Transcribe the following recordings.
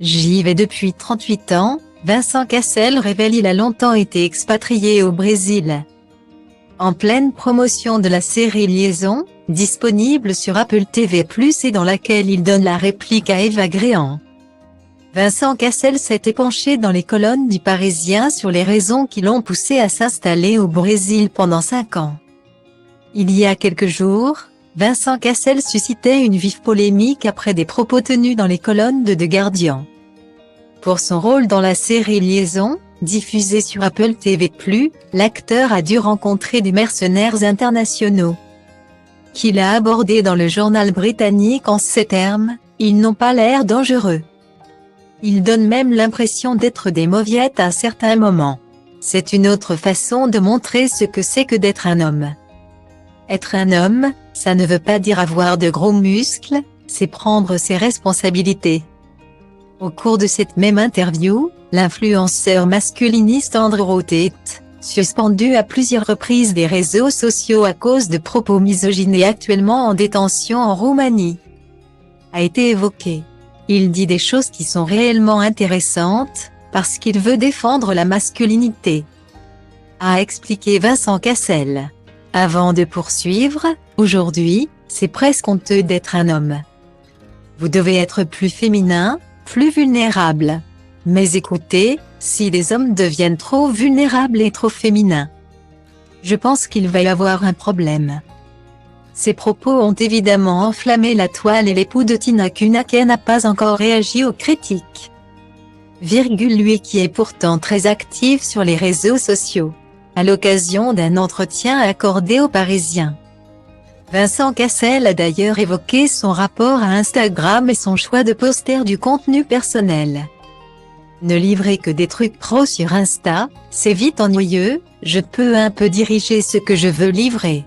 J'y vais depuis 38 ans, Vincent Cassel révèle il a longtemps été expatrié au Brésil. En pleine promotion de la série Liaison, disponible sur Apple TV+, et dans laquelle il donne la réplique à Eva Gréan. Vincent Cassel s'est épanché dans les colonnes du Parisien sur les raisons qui l'ont poussé à s'installer au Brésil pendant 5 ans. Il y a quelques jours, Vincent Cassel suscitait une vive polémique après des propos tenus dans les colonnes de The Guardian. Pour son rôle dans la série Liaison, diffusée sur Apple TV+, l'acteur a dû rencontrer des mercenaires internationaux. Qu'il a abordé dans le journal britannique en ces termes, « Ils n'ont pas l'air dangereux. Ils donnent même l'impression d'être des mauviettes à certains moments. C'est une autre façon de montrer ce que c'est que d'être un homme. Être un homme, ça ne veut pas dire avoir de gros muscles, c'est prendre ses responsabilités. » Au cours de cette même interview, l'influenceur masculiniste Andrew Tate, suspendu à plusieurs reprises des réseaux sociaux à cause de propos misogynes et actuellement en détention en Roumanie, a été évoqué. Il dit des choses qui sont réellement intéressantes, parce qu'il veut défendre la masculinité, a expliqué Vincent Cassel. Avant de poursuivre, aujourd'hui, c'est presque honteux d'être un homme. Vous devez être plus féminin, plus vulnérable. Mais écoutez, si les hommes deviennent trop vulnérables et trop féminins, je pense qu'il va y avoir un problème. Ces propos ont évidemment enflammé la toile et l'époux de Tina Kunaken n'a pas encore réagi aux critiques. Lui qui est pourtant très actif sur les réseaux sociaux, à l'occasion d'un entretien accordé aux Parisiens. Vincent Cassel a d'ailleurs évoqué son rapport à Instagram et son choix de poster du contenu personnel. Ne livrer que des trucs pro sur Insta, c'est vite ennuyeux, je peux un peu diriger ce que je veux livrer.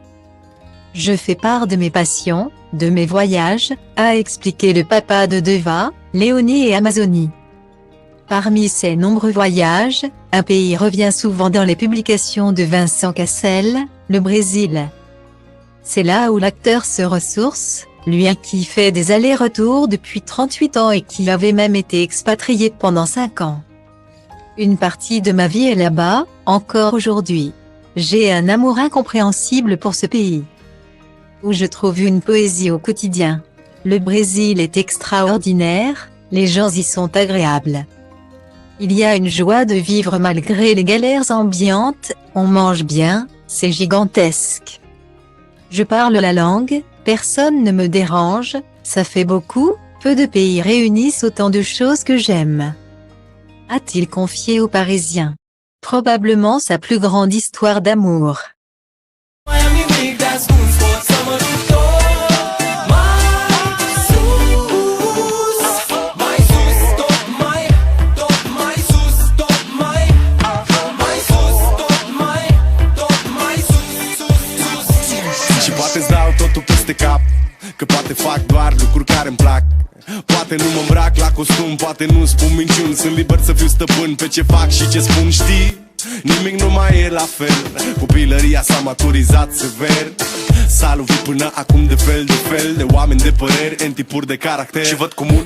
Je fais part de mes passions, de mes voyages, a expliqué le papa de Deva, Léonie et Amazonie. Parmi ses nombreux voyages, un pays revient souvent dans les publications de Vincent Cassel, le Brésil. C'est là où l'acteur se ressource, lui qui fait des allers-retours depuis 38 ans et qui avait même été expatrié pendant 5 ans. Une partie de ma vie est là-bas, encore aujourd'hui. J'ai un amour incompréhensible pour ce pays, où je trouve une poésie au quotidien. Le Brésil est extraordinaire, les gens y sont agréables. Il y a une joie de vivre malgré les galères ambiantes, on mange bien, c'est gigantesque. Je parle la langue, personne ne me dérange, ça fait beaucoup, peu de pays réunissent autant de choses que j'aime, a-t-il confié aux Parisiens. Probablement sa plus grande histoire d'amour. Poate-ți dau totul peste cap, că poate fac doar lucruri care îmi plac. Poate nu mă îmbrac la costum, poate nu spun minciuni. Sunt liber să fiu stăpân pe ce fac și ce spun, știi? Nimic nu mai e la fel, copilăria s-a maturizat sever. S-a lovit până acum de fel de oameni de păreri, în tipuri de caracter. Și văd comun